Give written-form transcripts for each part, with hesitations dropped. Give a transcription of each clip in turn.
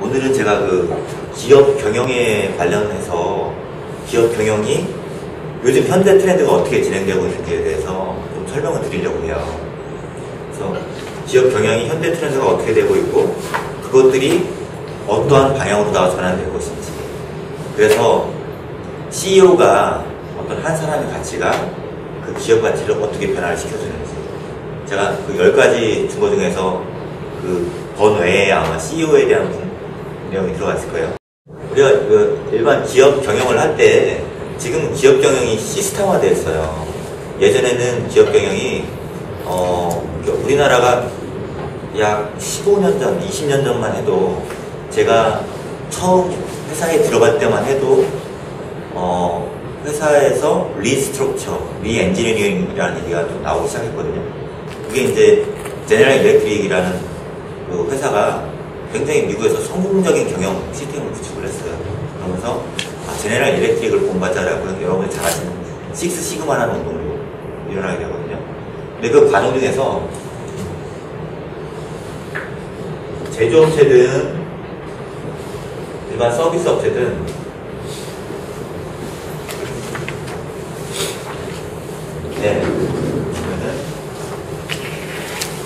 오늘은 제가 그 기업 경영에 관련해서 기업 경영이 요즘 현대 트렌드가 어떻게 진행되고 있는지에 대해서 좀 설명을 드리려고 해요. 그래서 기업 경영이 현대 트렌드가 어떻게 되고 있고 그것들이 어떠한 방향으로 다 전환될 것인지, 그래서 CEO가 어떤 한 사람의 가치가 그 기업 가치를 어떻게 변화를 시켜주는지, 제가 그 10가지 준 것 중에서 그 번외에 아마 CEO에 대한 내용이 들어가 있을 거예요. 우리가 그 일반 기업 경영을 할 때 지금 기업 경영이 시스템화되어 있어요. 예전에는 기업 경영이 우리나라가 약 15년 전, 20년 전만 해도 제가 처음 회사에 들어갈 때만 해도 회사에서 리스트럭처, 리엔지니어링이라는 얘기가 좀 나오기 시작했거든요. 그게 이제 제너럴 일렉트릭이라는 그 회사가 굉장히 미국에서 성공적인 경영 시스템을 구축을 했어요. 그러면서 제너럴 일렉트릭을 본받자라고 여러분이 잘 아시는 식스 시그마라는 운동을 일어나게 되거든요. 근데 그 과정 중에서 제조업체든 일반 서비스 업체든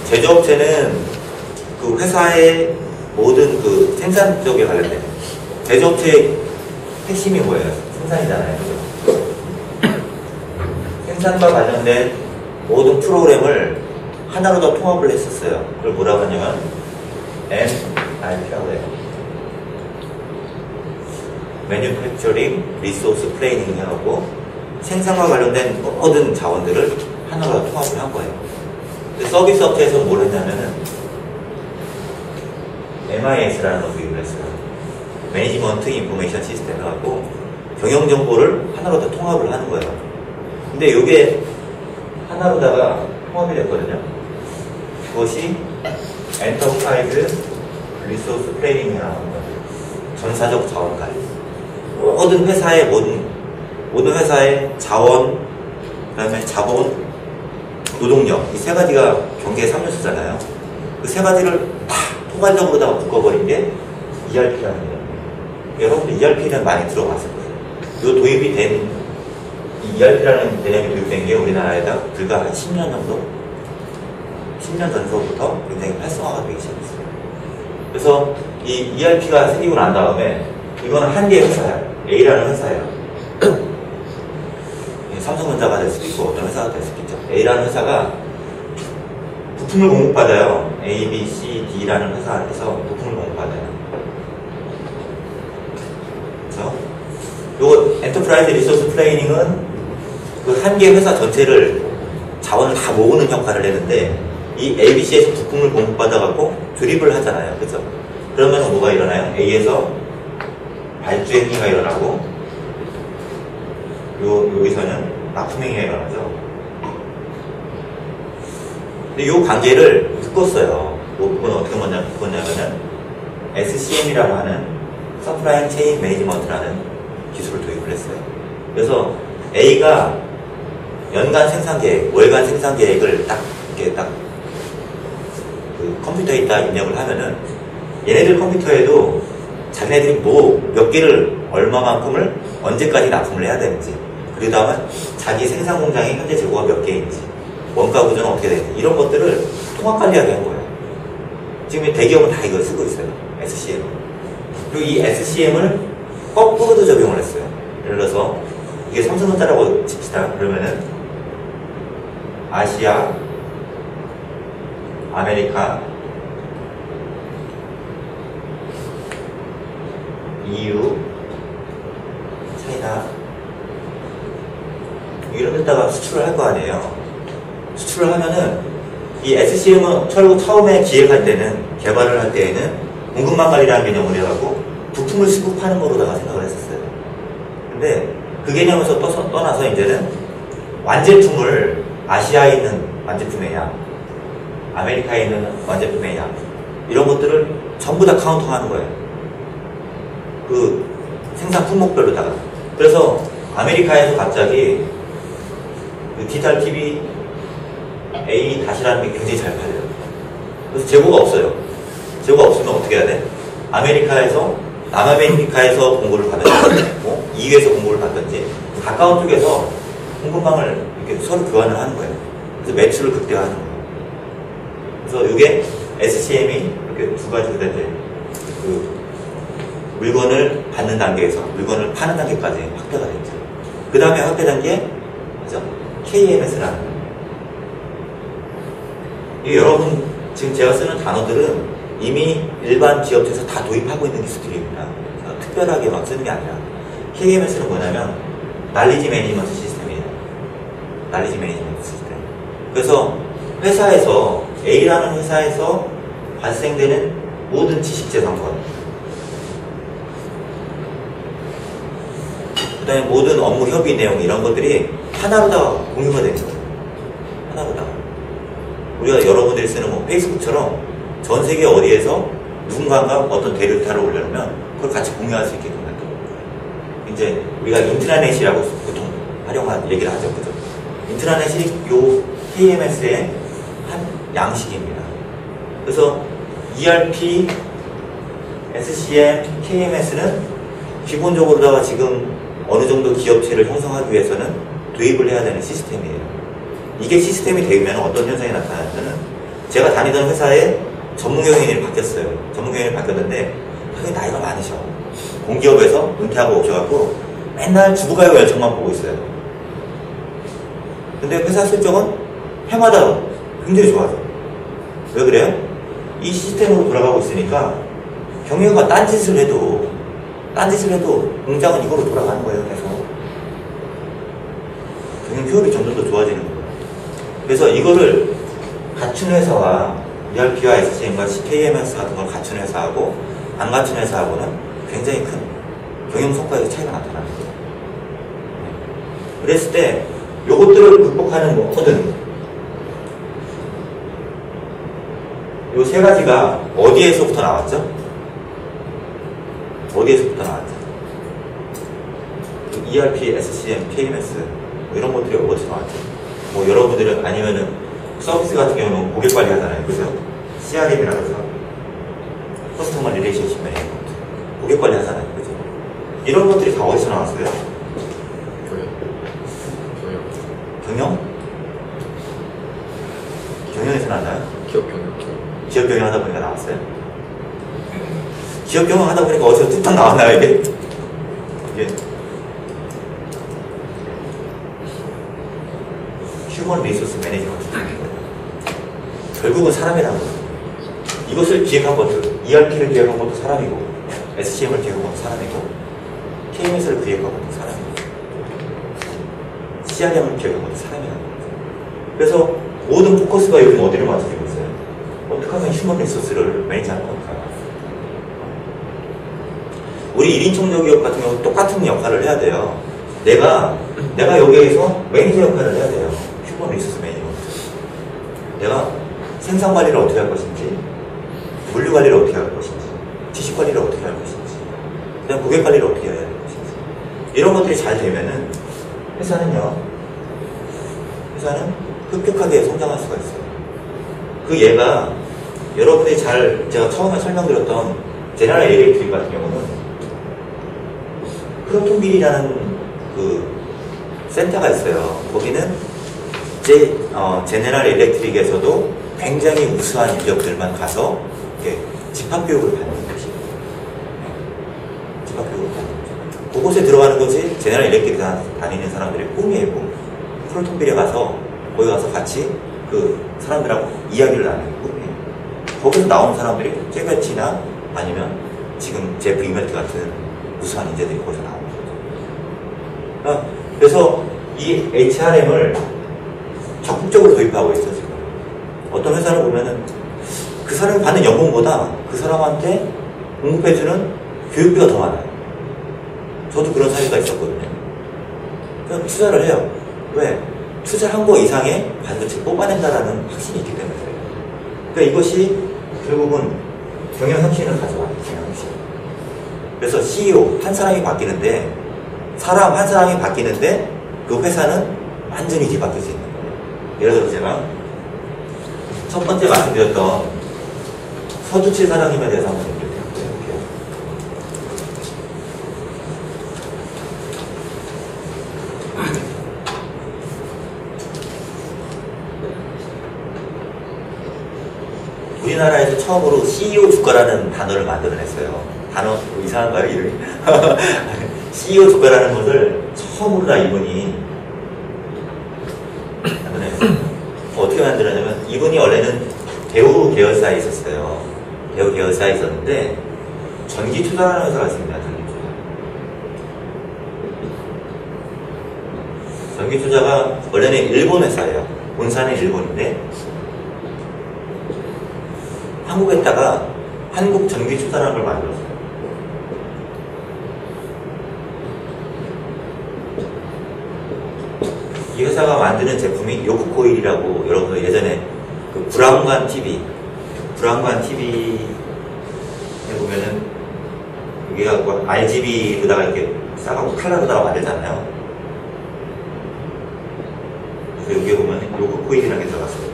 제조업체는 그 회사의 모든 그 생산 쪽에 관련된, 제조업체의 핵심이 뭐예요? 생산이잖아요. 그죠? 생산과 관련된 모든 프로그램을 하나로 더 통합을 했었어요. 그걸 뭐라고 하냐면 MRP라고 해요. Manufacturing Resource Planning 해갖고 생산과 관련된 모든 자원들을 하나로 통합을 한 거예요. 서비스 업체에서 뭘 했냐면은 MIS라는 걸 도입을 했어요. 매니지먼트 인포메이션 시스템을 갖고 경영 정보를 하나로 다 통합을 하는 거예요. 근데 이게 하나로다가 통합이 됐거든요. 그것이 엔터프라이즈 리소스 플래닝이라는 거예요. 전사적 자원 관리. 모든 회사의 모든 회사의 자원, 그다음에 자본, 노동력, 이 세 가지가 경계의 3요소잖아요. 그 세 가지를 다 포괄적으로다가 묶어버린 게 ERP라는 거예요. 여러분들 ERP는 많이 들어봤을 거예요. 이 도입이 된, 이 ERP라는 개념이 도입된 게 우리나라에다 불과 한 10년 정도? 10년 전서부터 굉장히 활성화가 되기 시작했어요. 그래서 이 ERP가 생기고 난 다음에 이건 한 개의 회사야. A라는 회사예요. 삼성전자가 될 수도 있고 어떤 회사가 될 수도 있죠. A라는 회사가 부품을 공급받아요. A, B, C, D라는 회사에서 부품을 공급받아요. 그래서 요거 엔터프라이즈 리소스 플래닝은 그 한 개 회사 전체를 자원을 다 모으는 역할을 했는데 이 A, B, C에서 부품을 공급받아갖고 조립을 하잖아요. 그죠? 그러면 뭐가 일어나요? A에서 발주행위가 일어나고 여기서는 납품행위가 일어나죠. 근데 이 관계를 묶었어요. 그건 어떻게 묶었냐면은 SCM이라고 하는 서플라이 체인 매니지먼트라는 기술을 도입을 했어요. 그래서 A가 연간 생산 계획, 월간 생산 계획을 이렇게 그 컴퓨터에다 입력을 하면은 얘네들 컴퓨터에도 자기네들이 몇 개를 얼마만큼을 언제까지 납품을 해야 되는지, 그 다음에 자기 생산 공장의 현재 재고가 몇 개인지, 원가 구조는 어떻게 되는지, 이런 것들을 통합 관리하게 한 거예요. 지금 대기업은 다 이걸 쓰고 있어요. SCM. 그리고 이 SCM을 거꾸로도 적용을 했어요. 예를 들어서 이게 삼성전자라고 칩시다. 그러면은 아시아, 아메리카, EU, 차이나 이런 데다가 수출을 할 거 아니에요. 수출을 하면은 이 SCM은 처음에 기획할 때는, 개발을 할 때에는 공급망 관리라는 개념을 해가지고 부품을 수급하는 거로다가 생각을 했었어요. 근데 그 개념에서 떠나서 이제는 완제품을 아시아에 있는 완제품의 양, 아메리카에 있는 완제품의 양, 이런 것들을 전부 다 카운터하는 거예요. 그 생산 품목별로다가. 그래서 아메리카에서 갑자기 그 디지털 TV A-라는 게 굉장히 잘 팔려요. 그래서 재고가 없어요. 재고가 없으면 어떻게 해야 돼? 남아메리카에서 공부를 받든지, EU에서 공부를 받든지, 가까운 쪽에서 공급망을 이렇게 서로 교환을 하는 거예요. 그래서 매출을 극대화하는 거예요. 그래서 이게 SCM이 이렇게 두 가지가 이제 그 물건을 받는 단계에서 물건을 파는 단계까지 확대가 됐죠. 그 다음에 확대된 게 뭐죠? KMS라는 거예요. 여러분 지금 제가 쓰는 단어들은 이미 일반 기업체에서 다 도입하고 있는 기술들입니다. 특별하게 막 쓰는 게 아니라 KMS는 뭐냐면 날리지 매니지먼트 시스템이에요. 날리지 매니지먼트 시스템. 그래서 회사에서 A라는 회사에서 발생되는 모든 지식재산권, 그 다음에 모든 업무 협의 내용 이런 것들이 하나로 다 공유가 되는 거예요. 하나로 다. 우리가 여러분들이 쓰는 뭐 페이스북처럼 전 세계 어디에서 누군가가 어떤 데이터를 올려놓으면 그걸 같이 공유할 수 있게끔 만들어요. 이제 우리가 인트라넷이라고 보통 활용한 얘기를 하죠. 그죠? 인트라넷이 요 KMS의 한 양식입니다. 그래서 ERP, SCM, KMS는 기본적으로다가 지금 어느 정도 기업체를 형성하기 위해서는 도입을 해야 되는 시스템이에요. 이게 시스템이 되면 어떤 현상이 나타나냐면 제가 다니던 회사에 전문경영인이 바뀌었어요. 전문경영인이 바뀌었는데 그게 나이가 많으셔. 공기업에서 은퇴하고 오셔갖고 맨날 주부가요 열정만 보고 있어요. 근데 회사 실적은 해마다 굉장히 좋아져. 왜 그래요? 이 시스템으로 돌아가고 있으니까 경영가 딴짓을 해도 공장은 이걸로 돌아가는 거예요. 계속 경영 효율이 점점 더 좋아지는 거예요. 그래서 이거를 갖춘 회사와 ERP와 SCM과 KMS 같은 걸 갖춘 회사하고 안 갖춘 회사하고는 굉장히 큰 경영 성과에서 차이가 나타나는 거예요. 그랬을 때 요것들을 극복하는 모든 요 세 가지가 어디에서부터 나왔죠? 어디에서부터 나왔죠? ERP, SCM, KMS 뭐 이런 것들이 어디서 나왔죠? 뭐 여러분들은 아니면은 서비스 같은 경우는 고객 관리 하잖아요. 그죠? CRM이라고 해서 커스터머 리레이션십 매니지먼트 고객 관리 하잖아요. 그죠? 이런 것들이 다 어디서 나왔어요? 경영? 경영에서 나왔나요? 기업 경영. 기업 경영 하다 보니까 나왔어요? 기업 경영 하다 보니까 어디서 뚝딱 나왔나요, 이게? 휴먼 리소스 매니지먼트. 결국은 사람이라는 거예요. 이것을 기획한 것도, ERP를 기획한 것도 사람이고, SCM을 기획한 것도 사람이고, KMS를 기획한 것도 사람이고, CRM을 기획한 것도 사람이라는 거예요. 그래서 모든 포커스가 요즘 어디를 맞춰지고 있어요? 어떻게 하면 휴먼 리소스를 매니지하는 겁니까? 우리 1인 총조기업 같은 경우 똑같은 역할을 해야 돼요. 내가 여기에서 매니저 역할을 해야 돼요. 휴먼 리소스 매니지먼트. 내가 생산 관리를 어떻게 할 것인지, 물류 관리를 어떻게 할 것인지, 지식 관리를 어떻게 할 것인지, 그다음 고객 관리를 어떻게 해야 할 것인지. 이런 것들이 잘 되면은 회사는 흡족하게 성장할 수가 있어요. 그 예가 여러분이 제가 처음에 설명드렸던 제너럴 일렉트릭 같은 경우는 크로톤빌이라는 그 센터가 있어요. 거기는 제너럴 일렉트릭에서도 굉장히 우수한 인력들만 가서 이렇게 집합교육을 받는 곳이에요. 집합교육을 받는 곳. 그곳에 들어가는 것이 제너럴 일렉트릭 다니는 사람들의 꿈이에요. 크로톤빌에 가서 거기 가서 같이 그 사람들하고 이야기를 나누는 꿈이에요. 거기서 나온 사람들이 잭베치나 아니면 지금 제프 이멜트 같은 우수한 인재들이 거기서 나오는 거죠. 그래서 이 HRM을 적극적으로 도입하고 있어 지금. 어떤 회사를 보면은 그 사람이 받는 연봉보다 그 사람한테 공급해주는 교육비가 더 많아요. 저도 그런 사례가 있었거든요. 그냥 투자를 해요. 왜? 투자한 거 이상의 반드시 뽑아낸다라는 확신이 있기 때문에 그래요. 그러니까 이것이 결국은 경영혁신을 가져와요. 경영혁신. 그래서 CEO 한 사람이 바뀌는데 사람 한 사람이 바뀌는데 그 회사는 완전히 뒤바뀔 수 있는 거예요. 예를 들어서 제가 첫 번째 말씀드렸던 서두칠 사장님에 대해서 한번 얘기를 해볼게요. 우리나라에서 처음으로 CEO 주가라는 단어를 만들어냈어요. 단어 이상한가요, 이름이? CEO 주가라는 것을 처음으로 다 이분이 만들어냈어요. 어떻게 만들었냐면 이분이 원래는 배우 계열사에 있었어요. 배우 계열사에 있었는데 전기투자라는 회사가 있습니다. 전기투자가 원래는 일본 회사예요. 본사는 일본인데 한국에다가 한국전기투자라는 걸 만들었어요. 이 회사가 만드는 제품이 요크코일이라고 여러분들 예전에 그 브라운관 TV TV에 보면은 여기가 뭐 RGB로다가 이렇게 싸가고 칼라로다가 만들잖아요. 그래서 여기에 보면 요크코일이라는 게 들어갔어요.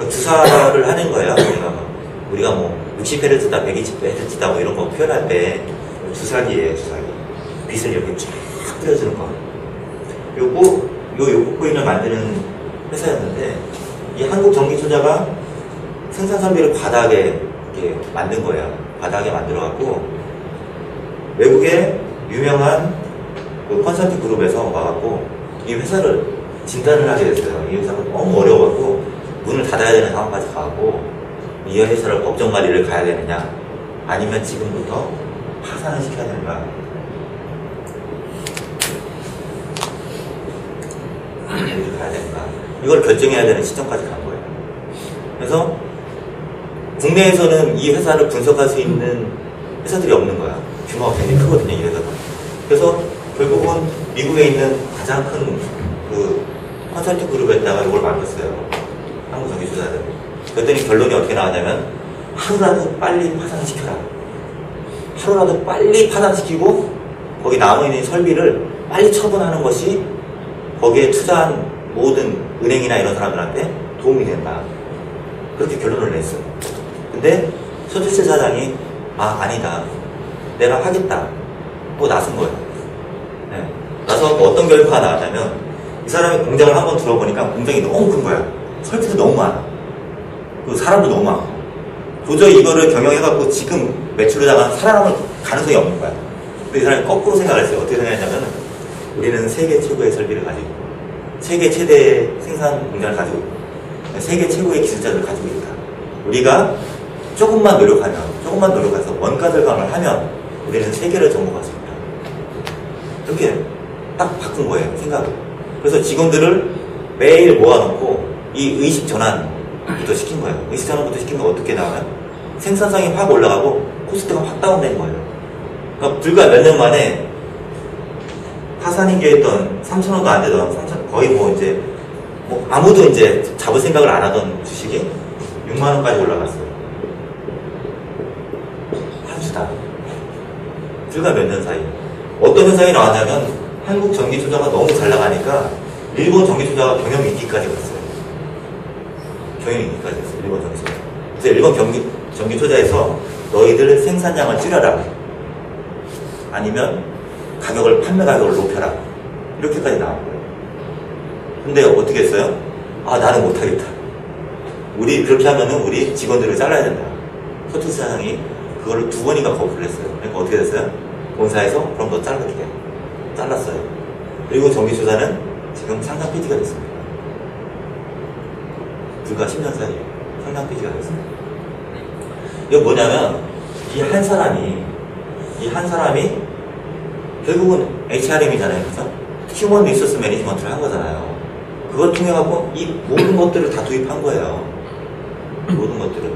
주사를 하는 거예요. 우리가 뭐 60Hz다 120Hz다 뭐 이런 거 표현할 때 주사기예요. 주사기. 빛을 이렇게 쫙 뿌려주는 거. 요 요크코일을 만드는 회사였는데 이 한국전기투자가 생산 설비를 바닥에 이렇게 만든 거예요. 바닥에 만들어갖고 외국의 유명한 그 컨설팅 그룹에서 와갖고 이 회사를 진단을 하게 됐어요. 이 회사가 너무 어려워갖고 문을 닫아야 되는 상황까지 가갖고 이 회사를 법정 관리를 가야 되느냐 아니면 지금부터 파산을 시켜야 되는가. 어디를 가야 되는가. 이걸 결정해야 되는 시점까지 간 거예요. 그래서 국내에서는 이 회사를 분석할 수 있는 회사들이 없는 거야. 규모가 굉장히 크거든요, 이 회사가. 그래서 결국은 미국에 있는 가장 큰 그 컨설팅 그룹에다가 이걸 맡겼어요. 한국전기투자를. 그랬더니 결론이 어떻게 나왔냐면 하루라도 빨리 파산을 시켜라. 하루라도 빨리 파산시키고 거기 남아있는 설비를 빨리 처분하는 것이 거기에 투자한 모든 은행이나 이런 사람들한테 도움이 된다. 그렇게 결론을 냈어요. 근데 서주실 사장이 아니다. 내가 하겠다. 또 나선 거예요. 네. 나서 어떤 결과가 나왔냐면 이 사람이 공장을 한번 들어보니까 공장이 너무 큰 거야. 설비도 너무 많아. 그 사람도 너무 많고 도저히 이거를 경영해갖고 지금 매출에다가 살아남을 가능성이 없는 거야. 근데 이 사람이 거꾸로 생각을 했어요. 어떻게 생각했냐면 우리는 세계 최고의 설비를 가지고 세계 최대의 생산 공장을 가지고 있고 세계 최고의 기술자들을 가지고 있다. 우리가 조금만 노력해서 원가 절감을 하면 우리는 세계를 정복할 수 있다. 이렇게 딱 바꾼 거예요. 생각을. 그래서 직원들을 매일 모아놓고 이 의식 전환부터 시킨 거예요. 의식 전환부터 시키면 어떻게 나와요? 생산성이 확 올라가고 코스트가 확 다운된 거예요. 그러니까 불과 몇 년 만에 파산이기에 했던 3,000원도 안 되던 거의 뭐 이제 뭐 아무도 이제 잡을 생각을 안 하던 주식이 6만원까지 올라갔어요. 한 주다. 불과 몇 년 사이. 어떤 현상이 나왔냐면 한국 전기투자가 너무 잘 나가니까 일본 전기투자가 경영 위기까지 갔어요. 경영 위기까지 갔어요. 일본 전기투자. 그래서 일본 전기투자에서 너희들 생산량을 줄여라. 아니면 판매 가격을 높여라. 이렇게까지 나온 거예요. 근데 어떻게 했어요? 나는 못하겠다. 그렇게 하면은 우리 직원들을 잘라야 된다. 서투 사장이 그거를 2번인가 거부를 했어요. 그러니까 어떻게 됐어요? 본사에서 그럼 너 잘라줄게. 잘랐어요. 그리고 전기투자는 지금 상장 폐지가 됐습니다. 불과 10년 사이에 상장 폐지가 됐습니다. 이거 뭐냐면 이 한 사람이 결국은 HRM이잖아요. 그죠? 휴먼 리소스 매니지먼트를 한 거잖아요. 그걸 통해 갖고 이 모든 것들을 다 도입한 거예요. 모든 것들을.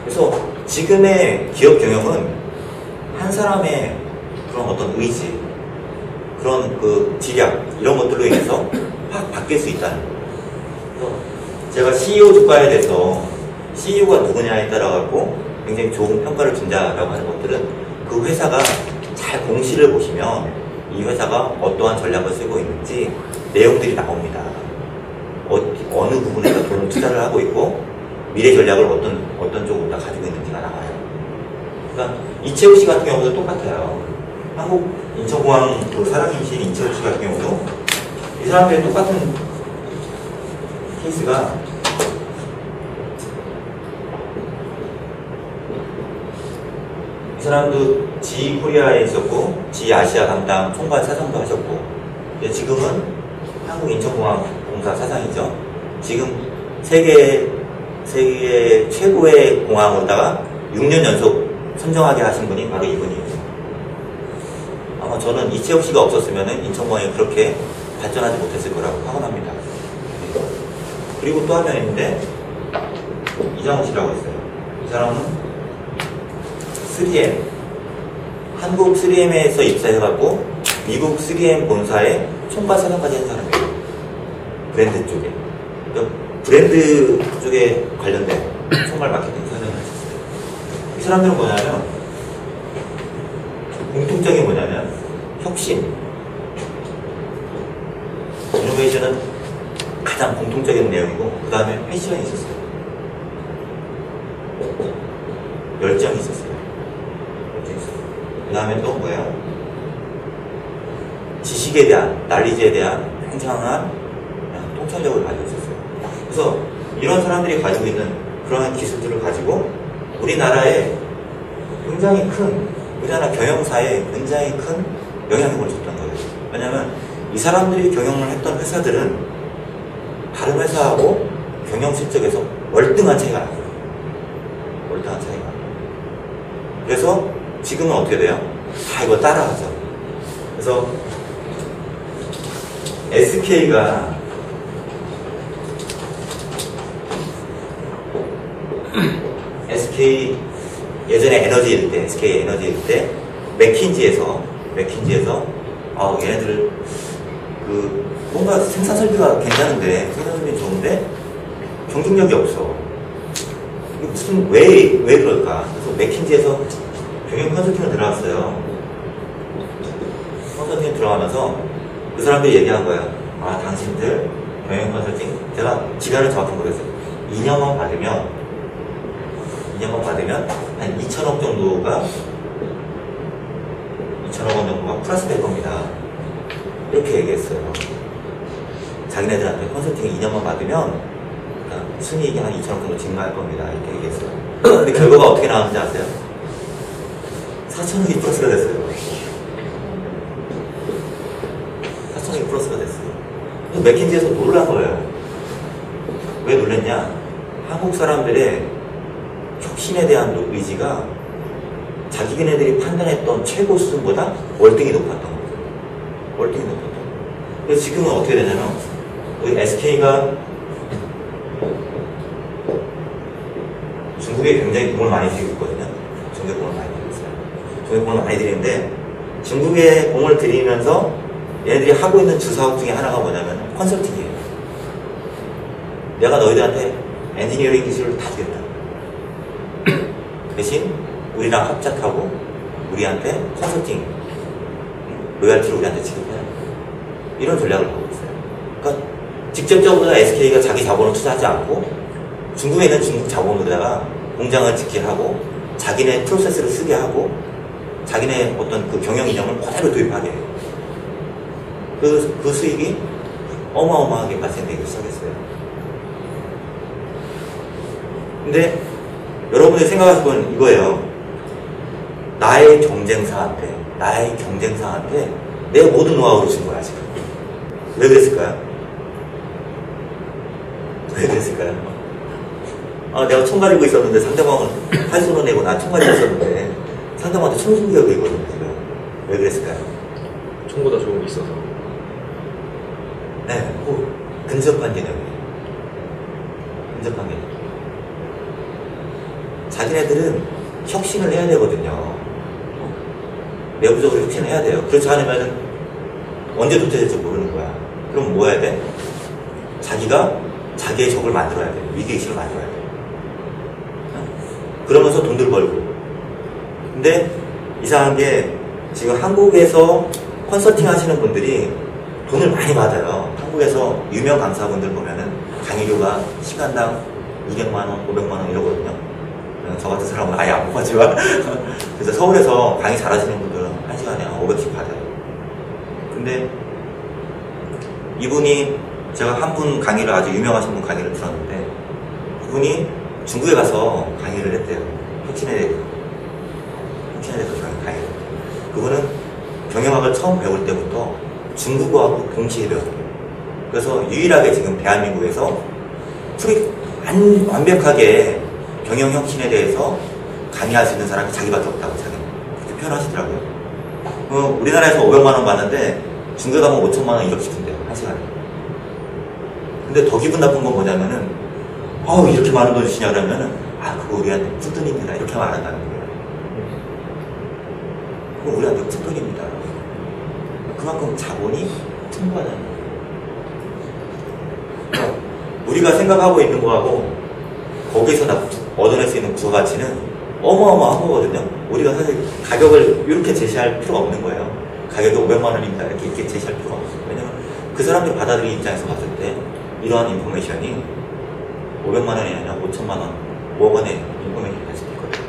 그래서 지금의 기업 경영은 한 사람의 그런 어떤 의지, 그런 그 지략, 이런 것들로 인해서 확 바뀔 수 있다는 거예요. 그래서 제가 CEO 주가에 대해서 CEO가 누구냐에 따라가고 굉장히 좋은 평가를 준다라고 하는 것들은 그 회사가 잘 공시를 보시면 이 회사가 어떠한 전략을 쓰고 있는지 내용들이 나옵니다. 어느 부분에서 돈을 투자를 하고 있고 미래 전략을 어떤 쪽으로 다 가지고 있는지가 나와요. 그러니까 이채우 씨 같은 경우도 똑같아요. 한국 인천공항 그 사랑임신 이채우 씨 같은 경우도 이 사람들이 똑같은 케이스가 이 사람도 지 코리아에 있었고 지 아시아 담당 총괄 사장도 하셨고 지금은 한국 인천공항공사 사장이죠. 지금 세계 최고의 공항으로다가 6년 연속 선정하게 하신 분이 바로 이분이에요. 아마 저는 이채욱 씨가 없었으면 인천공항이 그렇게 발전하지 못했을 거라고 확언합니다. 그리고 또 한 명 있는데 이장우 씨라고 있어요. 이 사람은 3M 한국 3M에서 입사해갖고 미국 3M 본사의 총괄 사장까지 한 사람이에요. 브랜드 쪽에. 브랜드 쪽에 관련된 총괄 마케팅 사장을 하셨어요. 이 사람들은 뭐냐면 공통점이 뭐냐면 혁신, 이노베이션은 가장 공통적인 내용이고 그 다음에 패션이 있었어요. 열정이 있었어요. 그 다음에 또 뭐예요? 지식에 대한, 난리지에 대한 굉장한 통찰력을 가지고 있었어요. 그래서 이런 사람들이 가지고 있는 그러한 기술들을 가지고 우리나라에 굉장히 큰, 우리나라 경영사에 굉장히 큰 영향력을 줬던 거예요. 왜냐하면 이 사람들이 경영을 했던 회사들은 다른 회사하고 경영 실적에서 월등한 차이가 나요. 월등한 차이가. 그래서 지금은 어떻게 돼요? 다 이거 따라하죠. 그래서 SK가 SK 예전에 에너지일 때, SK 에너지일 때 맥킨지에서 얘네들 뭔가 생산 설비가 괜찮은데 생산 설비 좋은데 경쟁력이 없어. 무슨 왜 그럴까? 그래서 맥킨지에서 경영 컨설팅을 들어갔어요. 컨설팅 들어가면서 그 사람들이 얘기한 거야. 아, 당신들 경영 컨설팅, 제가 기간을 정확히 모르겠어요. 2년만 받으면 한 2천억 정도가 2천억 원 정도가 플러스 될 겁니다. 이렇게 얘기했어요. 자기네들한테 컨설팅 2년만 받으면 순이익이 한 2천억 정도 증가할 겁니다. 이렇게 얘기했어요. 근데 결과가 어떻게 나왔는지 아세요? 4천억이 플러스가 됐어요. 4천억이 플러스가 됐어요. 맥킨지에서 놀란 거예요. 왜 놀랬냐? 한국 사람들의 혁신에 대한 의지가 자기네들이 판단했던 최고 수준보다 월등히 높았던 거죠. 월등히 높았던 거죠. 그래서 지금은 어떻게 되냐면 우리 SK가 중국에 굉장히 공을 많이 들이고 있거든요. 중국에 공을 많이 들이고 있어요. 중국에 공을 많이 들이는데 중국에 공을 들이면서 얘네들이 하고 있는 주사업 중에 하나가 뭐냐면 컨설팅이에요. 내가 너희들한테 엔지니어링 기술을 다 주겠다. 대신 우리랑 합작하고 우리한테 컨설팅 로열티를 우리한테 지급해야 돼. 이런 전략을 하고 있어요. 그러니까 직접적으로 SK가 자기 자본을 투자하지 않고 중국에 있는 중국 자본으로다가 공장을 짓게 하고 자기네 프로세스를 쓰게 하고 자기네 어떤 그 경영 이념을 그대로 도입하게 해요. 그 수익이 어마어마하게 발생되기 시작했어요. 근데 여러분들이 생각하실 건 이거예요. 나의 경쟁사한테 내 모든 노하우를 준 거야, 지금. 왜 그랬을까요? 내가 총 가지고 있었는데 상대방은 활쏘는 애고 난 총 가지고 있었는데 상대방한테 총승격이거든요, 지금. 왜 그랬을까요? 총보다 좋은 게 있어서. 네, 근접한 개념이에요. 근접한 개념. 자기네들은 혁신을 해야 되거든요. 내부적으로 혁신을 해야 돼요. 그렇지 않으면 언제 도태될지 모르는 거야. 그럼 뭐 해야 돼? 자기가 자기의 적을 만들어야 돼. 위기의식을 만들어야 돼. 그러면서 돈들 벌고. 근데 이상한 게 지금 한국에서 컨설팅 하시는 분들이 돈을 많이 받아요. 한국에서 유명 강사분들 보면은 강의료가 시간당 200만원, 500만원 이러거든요. 저 같은 사람은 아예 안 받지만. 그래서 서울에서 강의 잘하시는 분들은 1시간에 한 500씩 받아요. 근데 이분이 제가 한 분 강의를 아주 유명하신 분 강의를 들었는데 그분이 중국에 가서 강의를 했대요. 혁신에 대해서 강의를. 그분은 경영학을 처음 배울 때부터 중국어하고 동시에 배웠대요. 그래서 유일하게 지금 대한민국에서 완벽하게 경영 혁신에 대해서 강의할 수 있는 사람이 자기밖에 없다고 자기는 그렇게 표현하시더라고요. 우리나라에서 500만 원 받는데 중국에 가면 5천만 원 1억씩 준대요. 한 시간에. 근데 더 기분 나쁜 건 뭐냐면은 이렇게 많은 돈 주시냐 그러면은 그거 우리한테 푼돈입니다. 이렇게 말한다는 거예요. 그거 우리한테 푼돈입니다. 그만큼 자본이 풍부하다는 거예요. 우리가 생각하고 있는 거하고 거기서 얻어낼 수 있는 부가가치는 어마어마한 거거든요. 우리가 사실 가격을 이렇게 제시할 필요가 없는 거예요. 가격이 500만 원입니다. 이렇게 제시할 필요가 없어요. 왜냐면 그 사람들이 받아들이는 입장에서 봤을 때 이러한 인포메이션이 500만 원이 아니라 5천만 원, 5억 원의 인포메이션이 될 수도 있거든요.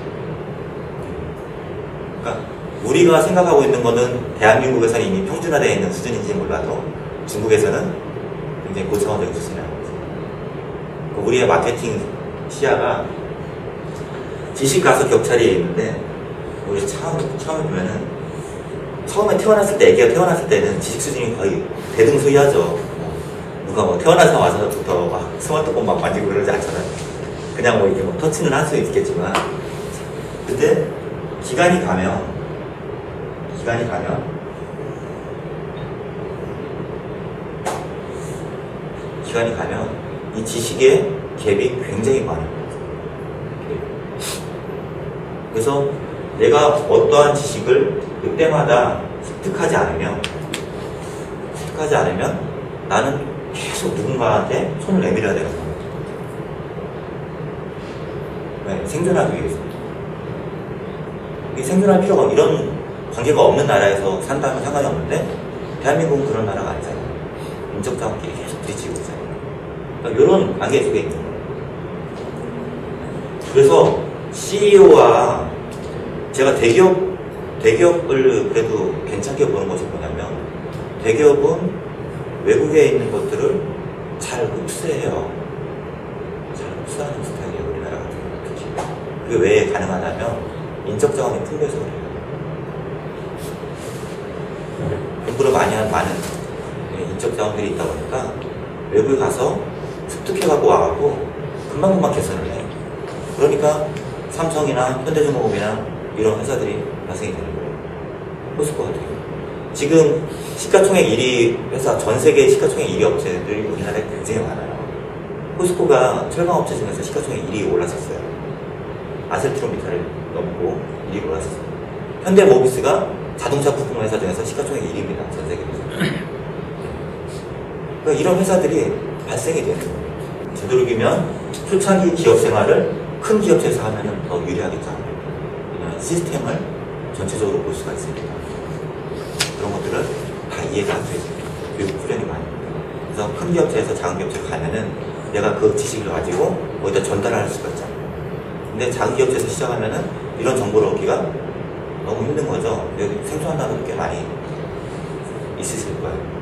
그러니까 우리가 생각하고 있는 거는 대한민국에서는 이미 평준화되어 있는 수준인지 몰라도 중국에서는 굉장히 고차원적인 수준이라고 합니다. 우리의 마케팅 시야가 지식 가서 격차리에 있는데 우리 처음에 보면은 처음에 태어났을 때 애기가 태어났을 때는 지식 수준이 거의 대등소이하죠. 누가 태어나서 와서부터 막 스마트폰 막 만지고 그러지 않잖아요. 그냥 이게 터치는 할 수 있겠지만 근데 기간이 가면 이 지식의 갭이 굉장히 많아요. 그래서 내가 어떠한 지식을 그때마다 습득하지 않으면 나는 계속 누군가한테 손을 내밀어야 되는 겁니다. 네, 생존하기 위해서. 생존할 필요가 이런 관계가 없는 나라에서 산다면 상관이 없는데 대한민국은 그런 나라가 아니잖아요. 인적자원끼리 계속 부딪히고 있잖아요. 그러니까 이런 관계 속에 있는 거예요. 그래서 CEO와 제가 대기업을 그래도 괜찮게 보는 것이 뭐냐면 대기업은 외국에 있는 것들을 잘 흡수해요. 잘 흡수하는 스타일이에요. 우리나라 같은 경우는. 그게 왜 가능하냐면 인적자원이 풍부해서 그래요. 공부를 많이 한 많은 인적자원들이 있다 보니까 외국에 가서 습득해갖고 와갖고 금방금방 개선을 해요. 그러니까 삼성이나 현대중공업이나 이런 회사들이 발생이 되는 거예요. 포스코 같은 경우. 지금 시가총액 1위 회사, 전 세계 시가총액 1위 업체들이 우리나라에 굉장히 많아요. 포스코가 철강업체 중에서 시가총액 1위에 올랐었어요. 아셀트로미탈을 넘고 1위로 올랐었어요. 현대모비스가 자동차 부품 회사 중에서 시가총액 1위입니다. 전 세계에서. 그러니까 이런 회사들이 발생이 되는 거예요. 되도록이면 초창기 기업 생활을 큰 기업체에서 하면 더 유리하겠죠. 왜냐하면 시스템을 전체적으로 볼 수가 있으니까. 그런 것들을 다 이해가 안 되죠. 교육 훈련이 많이. 그래서 큰 기업체에서 작은 기업체로 가면은 내가 그 지식을 가지고 어디다 전달할 수가 있잖아. 근데 작은 기업체에서 시작하면은 이런 정보를 얻기가 너무 힘든 거죠. 생소한 단어도 꽤 많이 있으실 거예요.